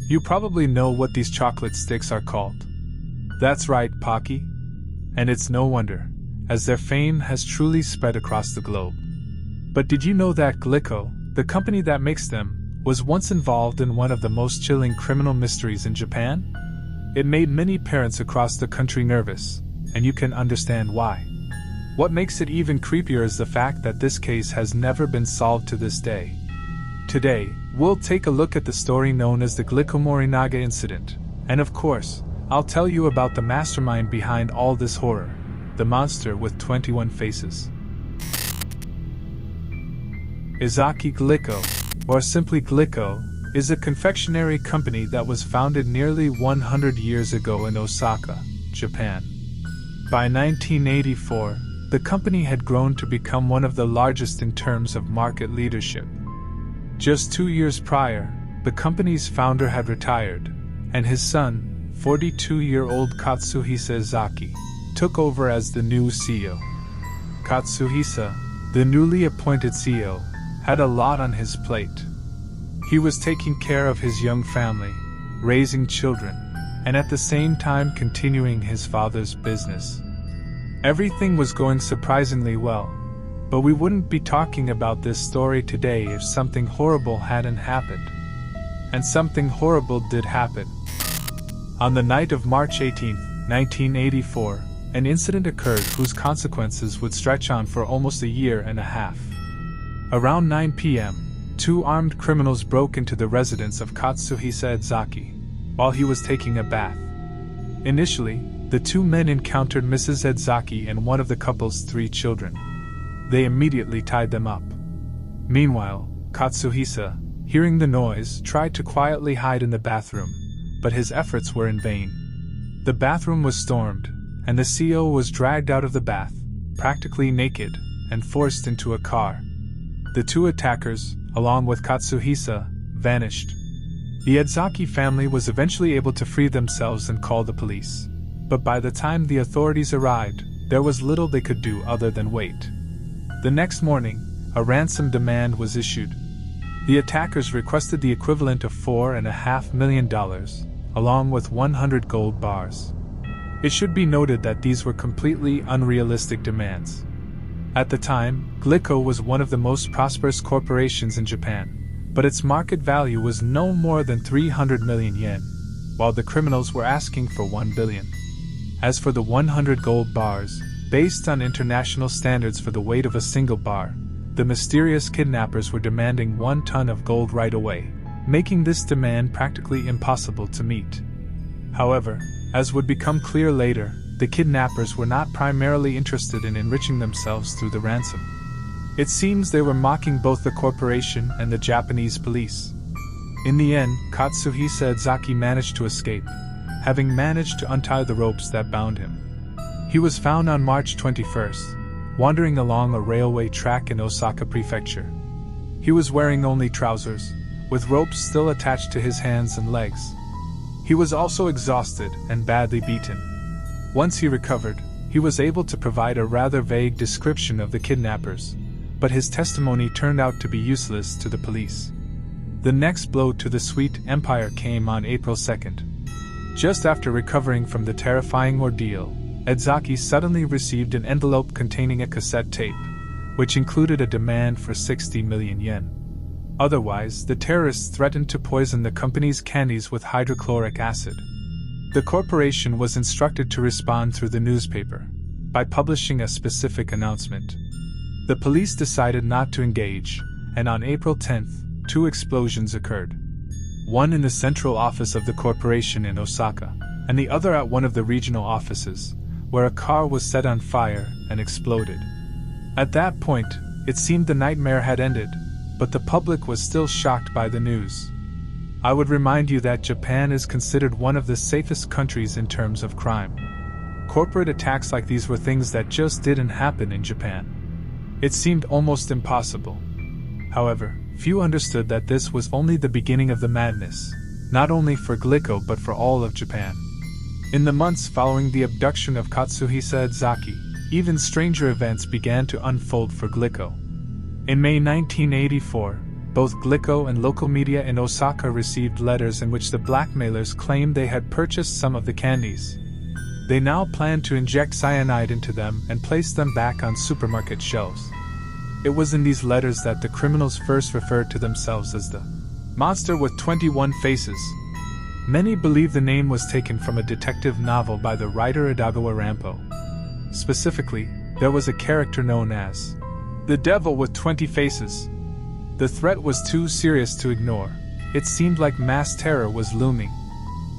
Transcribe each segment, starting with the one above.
You probably know what these chocolate sticks are called. That's right, Pocky. And it's no wonder, as their fame has truly spread across the globe. But did you know that Glico, the company that makes them, was once involved in one of the most chilling criminal mysteries in Japan? It made many parents across the country nervous, and you can understand why. What makes it even creepier is the fact that this case has never been solved to this day. Today, we'll take a look at the story known as the Glico Morinaga incident, and of course, I'll tell you about the mastermind behind all this horror, the monster with 21 faces. Ezaki Glico, or simply Glico, is a confectionery company that was founded nearly 100 years ago in Osaka, Japan. By 1984, the company had grown to become one of the largest in terms of market leadership. Just 2 years prior, the company's founder had retired, and his son, 42-year-old Katsuhisa Ezaki, took over as the new CEO. Katsuhisa, the newly appointed CEO, had a lot on his plate. He was taking care of his young family, raising children, and at the same time continuing his father's business. Everything was going surprisingly well, but we wouldn't be talking about this story today if something horrible hadn't happened. And something horrible did happen. On the night of March 18, 1984, an incident occurred whose consequences would stretch on for almost a year and a half. Around 9 p.m., 2 armed criminals broke into the residence of Katsuhisa Ezaki while he was taking a bath. Initially, the 2 men encountered Mrs. Ezaki and one of the couple's 3 children. They immediately tied them up. Meanwhile, Katsuhisa, hearing the noise, tried to quietly hide in the bathroom, but his efforts were in vain. The bathroom was stormed, and the CEO was dragged out of the bath, practically naked, and forced into a car. The 2 attackers, along with Katsuhisa, vanished. The Ezaki family was eventually able to free themselves and call the police, but by the time the authorities arrived, there was little they could do other than wait. The next morning, a ransom demand was issued. The attackers requested the equivalent of $4.5 million, along with 100 gold bars. It should be noted that these were completely unrealistic demands. At the time, Glico was one of the most prosperous corporations in Japan, but its market value was no more than 300 million yen, while the criminals were asking for 1 billion. As for the 100 gold bars, based on international standards for the weight of a single bar, the mysterious kidnappers were demanding 1 ton of gold right away, making this demand practically impossible to meet. However, as would become clear later, the kidnappers were not primarily interested in enriching themselves through the ransom. It seems they were mocking both the corporation and the Japanese police. In the end, Katsuhisa Ezaki managed to escape, having managed to untie the ropes that bound him. He was found on March 21st, wandering along a railway track in Osaka Prefecture. He was wearing only trousers, with ropes still attached to his hands and legs. He was also exhausted and badly beaten. Once he recovered, he was able to provide a rather vague description of the kidnappers, but his testimony turned out to be useless to the police. The next blow to the sweet empire came on April 2nd. Just after recovering from the terrifying ordeal, Ezaki suddenly received an envelope containing a cassette tape, which included a demand for 60 million yen. Otherwise, the terrorists threatened to poison the company's candies with hydrochloric acid. The corporation was instructed to respond through the newspaper, by publishing a specific announcement. The police decided not to engage, and on April 10th, 2 explosions occurred. One in the central office of the corporation in Osaka, and the other at one of the regional offices, where a car was set on fire and exploded. At that point, it seemed the nightmare had ended, but the public was still shocked by the news. I would remind you that Japan is considered one of the safest countries in terms of crime. Corporate attacks like these were things that just didn't happen in Japan. It seemed almost impossible. However, few understood that this was only the beginning of the madness, not only for Glico but for all of Japan. In the months following the abduction of Katsuhisa Ezaki, even stranger events began to unfold for Glico. In May 1984, Both Glico and local media in Osaka received letters in which the blackmailers claimed they had purchased some of the candies. They now planned to inject cyanide into them and place them back on supermarket shelves. It was in these letters that the criminals first referred to themselves as the monster with 21 faces. Many believe the name was taken from a detective novel by the writer Adagawa Rampo. Specifically, there was a character known as the Devil with 20 Faces. The threat was too serious to ignore. It seemed like mass terror was looming.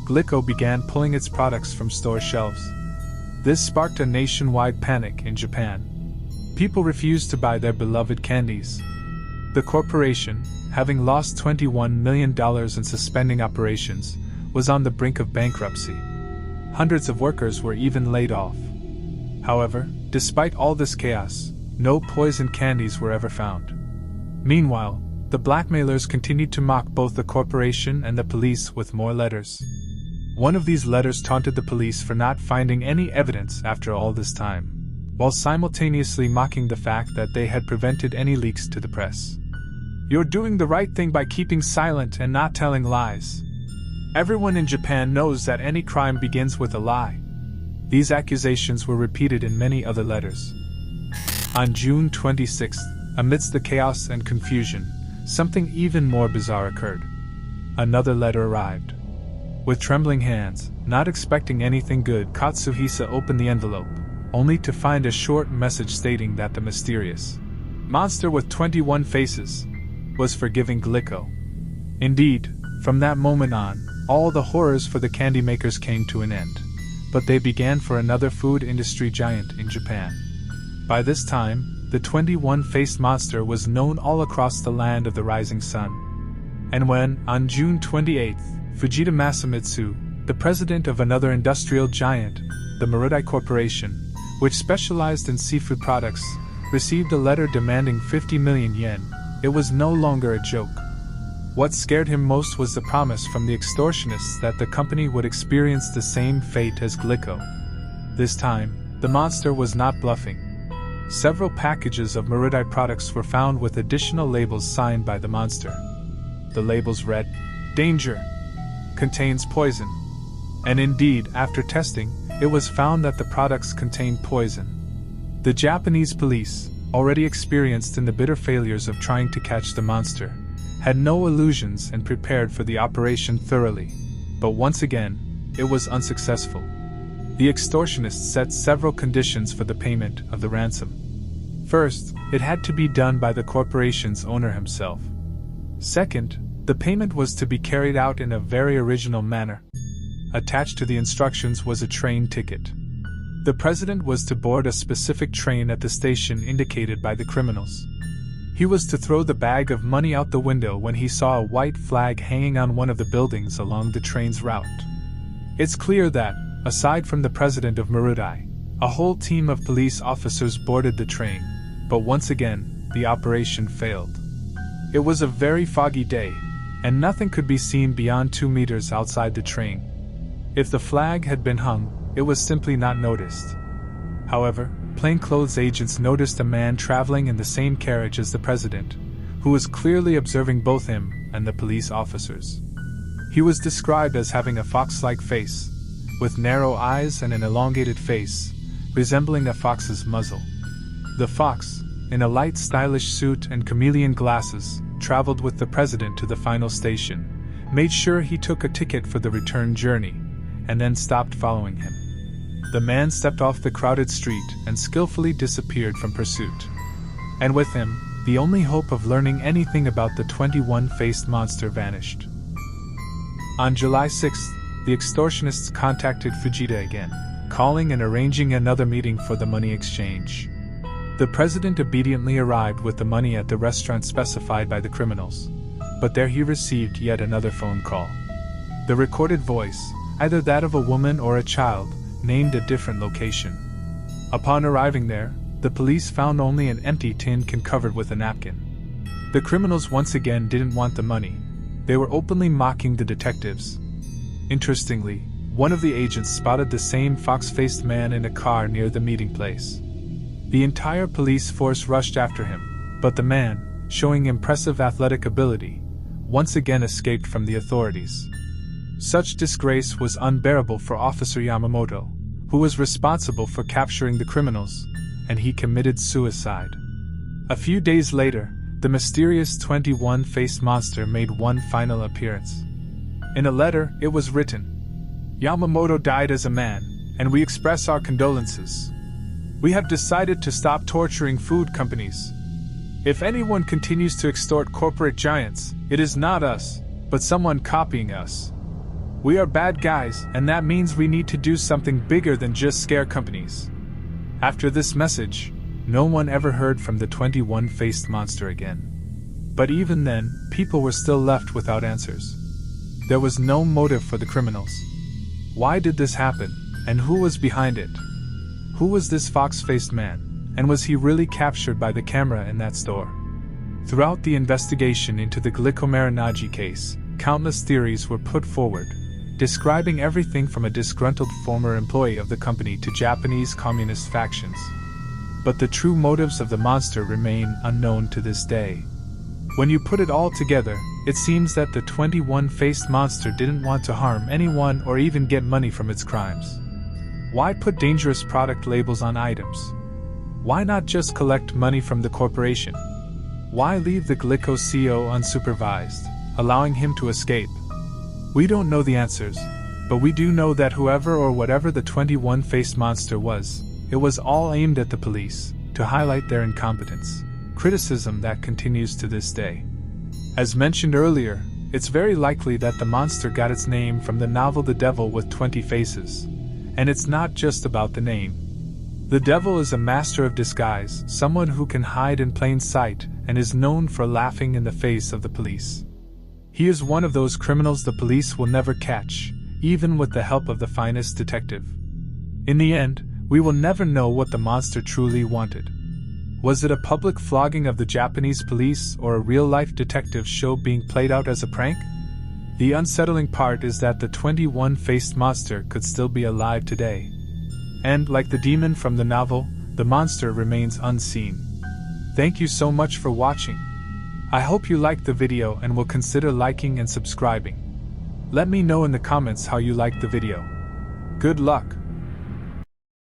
Glico began pulling its products from store shelves. This sparked a nationwide panic in Japan. People refused to buy their beloved candies. The corporation, having lost $21 million in suspending operations, was on the brink of bankruptcy. Hundreds of workers were even laid off. However, despite all this chaos, no poisoned candies were ever found. Meanwhile, the blackmailers continued to mock both the corporation and the police with more letters. One of these letters taunted the police for not finding any evidence after all this time, while simultaneously mocking the fact that they had prevented any leaks to the press. "You're doing the right thing by keeping silent and not telling lies. Everyone in Japan knows that any crime begins with a lie." These accusations were repeated in many other letters. On June 26, amidst the chaos and confusion, something even more bizarre occurred. Another letter arrived. With trembling hands, not expecting anything good, Katsuhisa opened the envelope, only to find a short message stating that the mysterious monster with 21 faces was forgiving Glico. Indeed, from that moment on, all the horrors for the candy makers came to an end, but they began for another food industry giant in Japan. By this time, the 21-faced monster was known all across the land of the rising sun. And when, on June 28, Fujita Masamitsu, the president of another industrial giant, the Marudai Corporation, which specialized in seafood products, received a letter demanding 50 million yen, it was no longer a joke. What scared him most was the promise from the extortionists that the company would experience the same fate as Glico. This time, the monster was not bluffing. Several packages of Marudai products were found with additional labels signed by the monster. The labels read, "Danger. Contains poison." And indeed, after testing, it was found that the products contained poison. The Japanese police, already experienced in the bitter failures of trying to catch the monster, had no illusions and prepared for the operation thoroughly. But once again, it was unsuccessful. The extortionists set several conditions for the payment of the ransom. First, it had to be done by the corporation's owner himself. Second, the payment was to be carried out in a very original manner. Attached to the instructions was a train ticket. The president was to board a specific train at the station indicated by the criminals. He was to throw the bag of money out the window when he saw a white flag hanging on one of the buildings along the train's route. It's clear that, aside from the president of Marudai, a whole team of police officers boarded the train, but once again, the operation failed. It was a very foggy day, and nothing could be seen beyond 2 meters outside the train. If the flag had been hung, it was simply not noticed. However, plainclothes agents noticed a man traveling in the same carriage as the president, who was clearly observing both him and the police officers. He was described as having a fox-like face, with narrow eyes and an elongated face, resembling a fox's muzzle. The fox, in a light stylish suit and chameleon glasses, traveled with the president to the final station, made sure he took a ticket for the return journey, and then stopped following him. The man stepped off the crowded street and skillfully disappeared from pursuit. And with him, the only hope of learning anything about the 21-faced monster vanished. On July 6th, the extortionists contacted Fujita again, calling and arranging another meeting for the money exchange. The president obediently arrived with the money at the restaurant specified by the criminals, but there he received yet another phone call. The recorded voice, either that of a woman or a child, named a different location. Upon arriving there, the police found only an empty tin can covered with a napkin. The criminals once again didn't want the money. They were openly mocking the detectives. Interestingly, one of the agents spotted the same fox-faced man in a car near the meeting place. The entire police force rushed after him, but the man, showing impressive athletic ability, once again escaped from the authorities. Such disgrace was unbearable for Officer Yamamoto, who was responsible for capturing the criminals, and he committed suicide. A few days later, the mysterious 21-faced monster made one final appearance. In a letter, it was written, "Yamamoto died as a man, and we express our condolences. We have decided to stop torturing food companies. If anyone continues to extort corporate giants, it is not us, but someone copying us. We are bad guys, and that means we need to do something bigger than just scare companies." After this message, no one ever heard from the 21-faced monster again. But even then, people were still left without answers. There was no motive for the criminals. Why did this happen, and who was behind it? Who was this fox-faced man, and was he really captured by the camera in that store? Throughout the investigation into the Glico Marinaji case, countless theories were put forward, describing everything from a disgruntled former employee of the company to Japanese communist factions. But the true motives of the monster remain unknown to this day. When you put it all together, it seems that the 21-faced monster didn't want to harm anyone or even get money from its crimes. Why put dangerous product labels on items? Why not just collect money from the corporation? Why leave the Glico CEO unsupervised, allowing him to escape? We don't know the answers, but we do know that whoever or whatever the 21-faced monster was, it was all aimed at the police, to highlight their incompetence, criticism that continues to this day. As mentioned earlier, it's very likely that the monster got its name from the novel The Devil with 20 Faces. And it's not just about the name. The devil is a master of disguise, someone who can hide in plain sight and is known for laughing in the face of the police. He is one of those criminals the police will never catch, even with the help of the finest detective. In the end, we will never know what the monster truly wanted. Was it a public flogging of the Japanese police or a real-life detective show being played out as a prank? The unsettling part is that the 21-faced monster could still be alive today. And, like the demon from the novel, the monster remains unseen. Thank you so much for watching. I hope you liked the video and will consider liking and subscribing. Let me know in the comments how you liked the video. Good luck!